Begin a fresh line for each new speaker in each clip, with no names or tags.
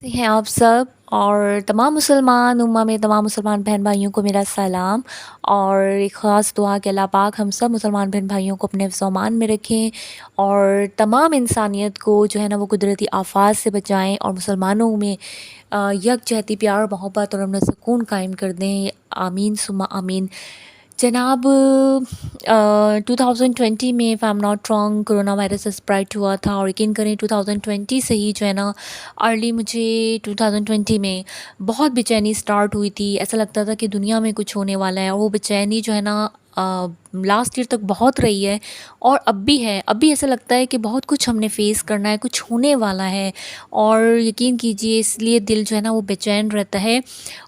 हैं आप सब और तमाम मुसलमान उम्मा में तमाम मुसलमान बहन भाइयों को मेरा सलाम और एक ख़ास दुआ कि अल्लाह पाक हम सब मुसलमान बहन भाइयों को अपने हिफ्ज़ अमान में रखें और तमाम इंसानियत को जो है ना वो कुदरती आफ़ात से बचाएं और मुसलमानों में यकजहती प्यार मोहब्बत और अमन सुकून कायम कर दें। आमीन सुम्मा आमीन। जनाब 2020 में if I am not wrong corona virus spread हुआ था और यकीन करें 2020 से ही जो है ना अर्ली मुझे 2020 में बहुत बेचैनी स्टार्ट हुई थी। ऐसा लगता था कि दुनिया में कुछ होने वाला है और वो बेचैनी जो है ना लास्ट ईयर तक बहुत रही है और अब भी है। अब भी ऐसा लगता है कि बहुत कुछ हमने फ़ेस करना है, कुछ होने वाला है और यकीन कीजिए इसलिए दिल जो है ना वो बेचैन रहता है।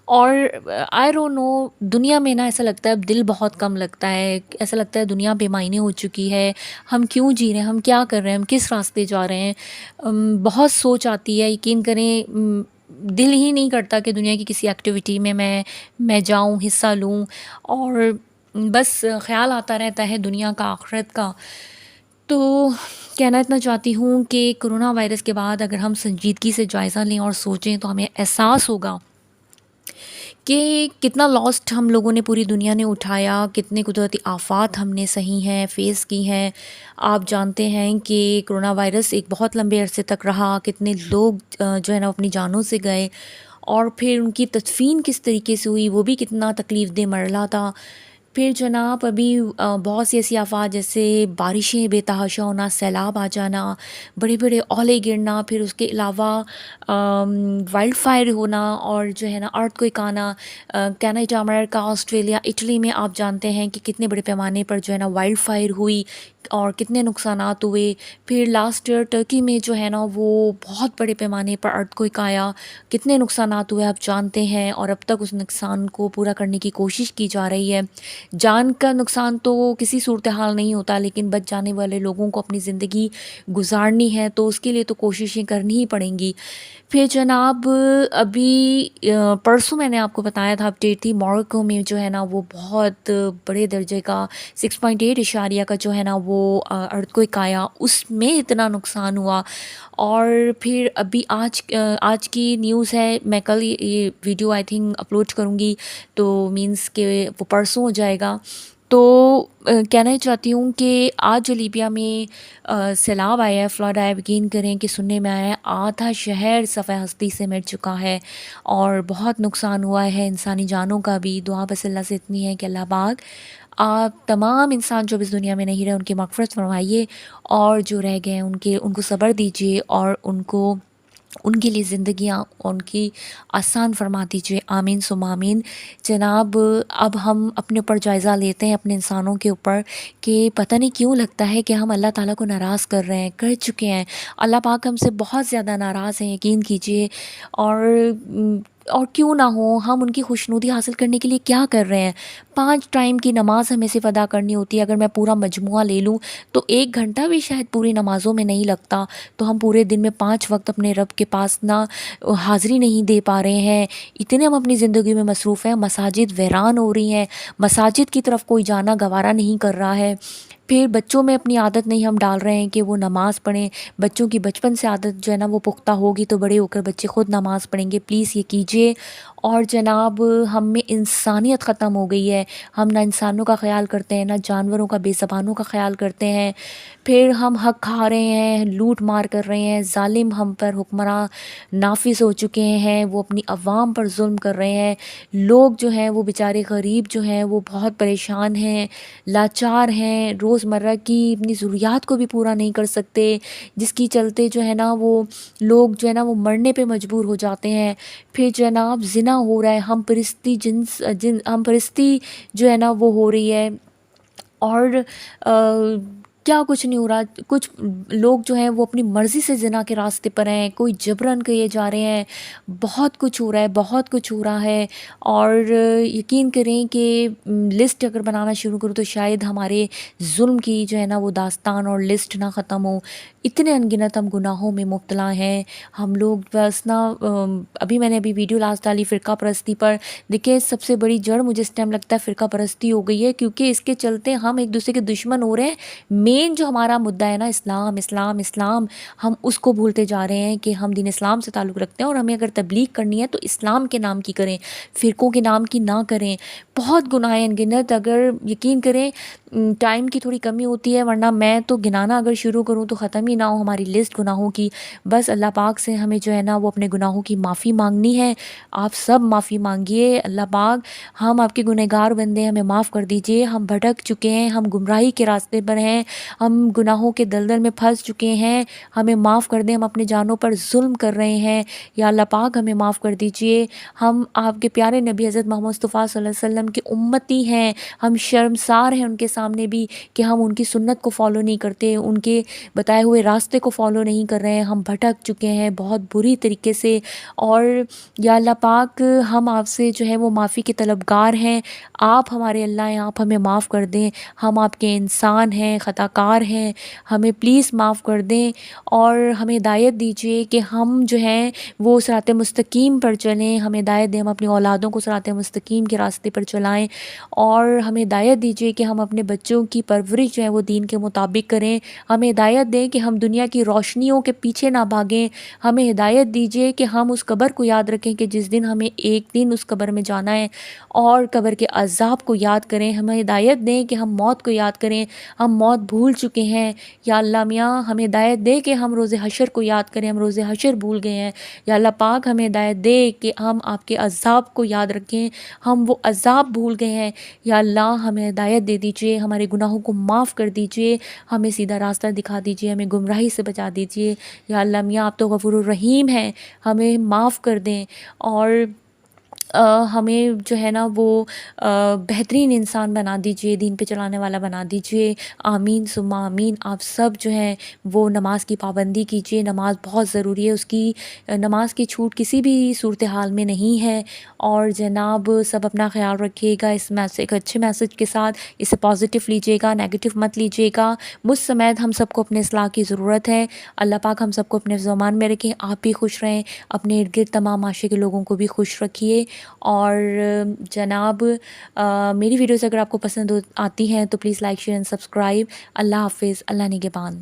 और आई डोंट नो दुनिया में ना ऐसा लगता है अब दिल बहुत कम लगता है। ऐसा लगता है दुनिया बेमायने हो चुकी है। हम क्यों जी रहे हैं, हम क्या कर रहे हैं, हम किस रास्ते जा रहे हैं। बहुत सोच आती है। यकीन करें दिल ही नहीं करता कि दुनिया की किसी एक्टिविटी में मैं जाऊं, हिस्सा लूं और बस ख़्याल आता रहता है दुनिया का, आखिरत का। तो कहना इतना चाहती हूँ कि कोरोना वायरस के बाद अगर हम संजीदगी से जायज़ा लें और सोचें तो हमें एहसास होगा कि कितना लॉस्ट हम लोगों ने, पूरी दुनिया ने उठाया, कितने कुदरती आफ़ात हमने सही हैं, फ़ेस की हैं। आप जानते हैं कि कोरोना वायरस एक बहुत लंबे अरसे तक रहा, कितने लोग जो है ना अपनी जानों से गए और फिर उनकी तदफ़ीन किस तरीके से हुई वो भी कितना तकलीफ़ दे मरला था। फिर जनाब अभी बहुत सी ऐसी आफ़ात जैसे बारिशें बेतहाशा होना, सैलाब आ जाना, बड़े बड़े ओले गिरना, फिर उसके अलावा वाइल्ड फायर होना और जो है ना अर्थक्वेक आना। कनाडा, अमेरिका, ऑस्ट्रेलिया, इटली में आप जानते हैं कि कितने बड़े पैमाने पर जो है ना वाइल्ड फायर हुई और कितने नुकसानात हुए। फिर लास्ट ईयर टर्की में जो है ना वो बहुत बड़े पैमाने पर अर्थक्वेक आया, कितने नुकसानात हुए आप जानते हैं और अब तक उस नुकसान को पूरा करने की कोशिश की जा रही है। जान का नुकसान तो किसी सूरत हाल नहीं होता, लेकिन बच जाने वाले लोगों को अपनी ज़िंदगी गुजारनी है तो उसके लिए तो कोशिशें करनी ही पड़ेंगी। फिर जनाब अभी परसों मैंने आपको बताया था, अपडेट थी, मोरक्को में जो है ना वो बहुत बड़े दर्जे का 6.8 इशारिया का जो है ना वो अर्थक्वेक आया, उसमें इतना नुकसान हुआ। और फिर अभी आज की न्यूज़ है, मैं कल ये वीडियो आई थिंक अपलोड करूँगी तो मींस के वो परसों हो जाएगा। तो कहना ही चाहती हूँ कि आज जो लीबिया में सैलाब आया है, फ्लड आया, यकीन करें कि सुनने में आया है आधा शहर सफ़े हस्ती से मिट चुका है और बहुत नुकसान हुआ है इंसानी जानों का भी। दुआ बस अल्लाह से इतनी है कि अल्लाह पाक आप तमाम इंसान जो इस दुनिया में नहीं रहे उनकी मग़फ़िरत फरमाइए और जो रह गए हैं उनको सब्र दीजिए और उनके लिए ज़िंदगियाँ उनकी आसान फरमा दीजिए। आमीन सुम्मा आमीन। जनाब अब हम अपने ऊपर जायज़ा लेते हैं, अपने इंसानों के ऊपर, कि पता नहीं क्यों लगता है कि हम अल्लाह ताला को नाराज़ कर रहे हैं, कर चुके हैं। अल्लाह पाक हमसे बहुत ज़्यादा नाराज़ हैं, यकीन कीजिए। और क्यों ना हो, हम उनकी खुशनुदी हासिल करने के लिए क्या कर रहे हैं। 5 टाइम की नमाज़ हमें सिर्फ़ अदा करनी होती है। अगर मैं पूरा मजमुआ ले लूँ तो 1 घंटा भी शायद पूरी नमाज़ों में नहीं लगता। तो हम पूरे दिन में 5 वक़्त अपने रब के पास ना हाज़िरी नहीं दे पा रहे हैं। इतने हम अपनी ज़िंदगी में मसरूफ़ हैं, मसाजिद वीरान हो रही हैं, मसाजिद की तरफ कोई जाना गवारा नहीं कर रहा है। फिर बच्चों में अपनी आदत नहीं हम डाल रहे हैं कि वो नमाज़ पढ़ें। बच्चों की बचपन से आदत जो है ना वो पुख्ता होगी तो बड़े होकर बच्चे खुद नमाज़ पढ़ेंगे, प्लीज़ ये कीजिए। और जनाब हम में इंसानियत ख़त्म हो गई है। हम ना इंसानों का ख़्याल करते हैं, ना जानवरों का, बेज़बानों का ख़्याल करते हैं। फिर हम हक़ खा रहे हैं, लूट मार कर रहे हैं, ज़ालिम हम पर हुक्मरान नाफिज़ हो चुके हैं, वो अपनी अवाम पर जुल्म कर रहे हैं। लोग जो हैं वो बेचारे गरीब जो हैं वो बहुत परेशान हैं, लाचार हैं, रोज़मर्रा की अपनी ज़रूरियात को भी पूरा नहीं कर सकते, जिसकी चलते जो है ना वो लोग जो है ना वो मरने पे मजबूर हो जाते हैं। फिर जनाब ज़िना हो रहा है, हम परस्ती जो है ना वो हो रही है। और क्या कुछ नहीं हो रहा। कुछ लोग जो हैं वो अपनी मर्ज़ी से ज़िना के रास्ते पर हैं, कोई जबरन किए जा रहे हैं। बहुत कुछ हो रहा है, बहुत कुछ हो रहा है। और यकीन करें कि लिस्ट अगर बनाना शुरू करूँ तो शायद हमारे जुल्म की जो है ना वो दास्तान और लिस्ट ना ख़त्म हो। इतने अनगिनत हम गुनाहों में मुब्तला हैं हम लोग। बस ना अभी वीडियो लास्ट डाली फ़िरका परस्ती पर। देखिए सबसे बड़ी जड़ मुझे इस टाइम लगता है फ़िरका परस्ती हो गई है, क्योंकि इसके चलते हम एक दूसरे के दुश्मन हो रहे हैं। مین جو ہمارا مدعا ہے نا اسلام اسلام اسلام، ہم اس کو بھولتے جا رہے ہیں کہ ہم دین اسلام سے تعلق رکھتے ہیں، اور ہمیں اگر تبلیغ کرنی ہے تو اسلام کے نام کی کریں، فرقوں کے نام کی نہ کریں۔ بہت گناہ ہیں گنت، اگر یقین کریں ٹائم کی تھوڑی کمی ہوتی ہے، ورنہ میں تو گنانا اگر شروع کروں تو ختم ہی نہ ہو ہماری لسٹ گناہوں کی۔ بس اللہ پاک سے ہمیں جو ہے نا وہ اپنے گناہوں کی معافی مانگنی ہے۔ آپ سب معافی مانگیے، اللہ پاک ہم آپ کے گنہگار بندے ہیں، ہمیں معاف کر دیجئے، ہم بھٹک چکے ہیں، ہم گمراہی کے راستے پر ہیں، ہم گناہوں کے دلدل میں پھنس چکے ہیں، ہمیں معاف کر دیں، ہم اپنے جانوں پر ظلم کر رہے ہیں، یا اللہ پاک ہمیں معاف کر دیجئے۔ ہم آپ کے پیارے نبی حضرت محمد مصطفیٰ صلی اللہ علیہ وسلم کے امتی ہیں، ہم شرمسار ہیں ان کے سامنے بھی کہ ہم ان کی سنت کو فالو نہیں کرتے، ان کے بتائے ہوئے راستے کو فالو نہیں کر رہے ہیں، ہم بھٹک چکے ہیں بہت بری طریقے سے، اور یا اللہ پاک ہم آپ سے جو ہے وہ معافی کے طلبگار ہیں۔ آپ ہمارے اللہ ہیں، آپ ہمیں معاف کر دیں، ہم آپ کے انسان ہیں، خطا کار ہیں، ہمیں پلیز معاف کر دیں، اور ہمیں ہدایت دیجیے کہ ہم جو ہیں وہ صراط مستقیم پر چلیں، ہمیں ہدایت دیں، ہم اپنی اولادوں کو صراط مستقیم کے راستے پر چلائیں، اور ہمیں ہدایت دیجیے کہ ہم اپنے بچوں کی پرورش جو ہے وہ دین کے مطابق کریں، ہمیں ہدایت دیں کہ ہم دنیا کی روشنیوں کے پیچھے نہ بھاگیں، ہمیں ہدایت دیجیے کہ ہم اس قبر کو یاد رکھیں کہ جس دن ہمیں ایک دن اس قبر میں جانا ہے، اور قبر کے عذاب کو یاد کریں، ہمیں ہدایت دیں کہ ہم موت کو یاد کریں، ہم موت بھول چکے ہیں، یا اللہ میاں ہمیں ہدایت دے کہ ہم روز حشر کو یاد کریں، ہم روز حشر بھول گئے ہیں، یا اللہ پاک ہمیں ہدایت دے کہ ہم آپ کے عذاب کو یاد رکھیں، ہم وہ عذاب بھول گئے ہیں، یا اللہ ہمیں ہدایت دے دیجئے، ہمارے گناہوں کو معاف کر دیجئے، ہمیں سیدھا راستہ دکھا دیجئے، ہمیں گمراہی سے بچا دیجئے، یا اللہ میاں آپ تو غفور الرحیم ہیں، ہمیں معاف کر دیں، اور ہمیں جو ہے نا وہ بہترین انسان بنا دیجئے، دین پہ چلانے والا بنا دیجئے، آمین ثم آمین۔ آپ سب جو ہیں وہ نماز کی پابندی کیجئے، نماز بہت ضروری ہے، اس کی نماز کی چھوٹ کسی بھی صورتحال میں نہیں ہے، اور جناب سب اپنا خیال رکھیے گا، اس میسج ایک اچھے میسج کے ساتھ اسے پازیٹیو لیجیے گا، نیگیٹو مت لیجیے گا، مجھ سمیت ہم سب کو اپنے اصلاح کی ضرورت ہے، اللہ پاک ہم سب کو اپنے زمان میں رکھیں، آپ بھی خوش رہیں، اپنے ارد گرد تمام معاشرے کے لوگوں کو بھی خوش رکھیے، اور جناب میری ویڈیوز اگر آپ کو پسند آتی ہیں تو please like share and subscribe. اللہ حافظ، اللہ نگہبان۔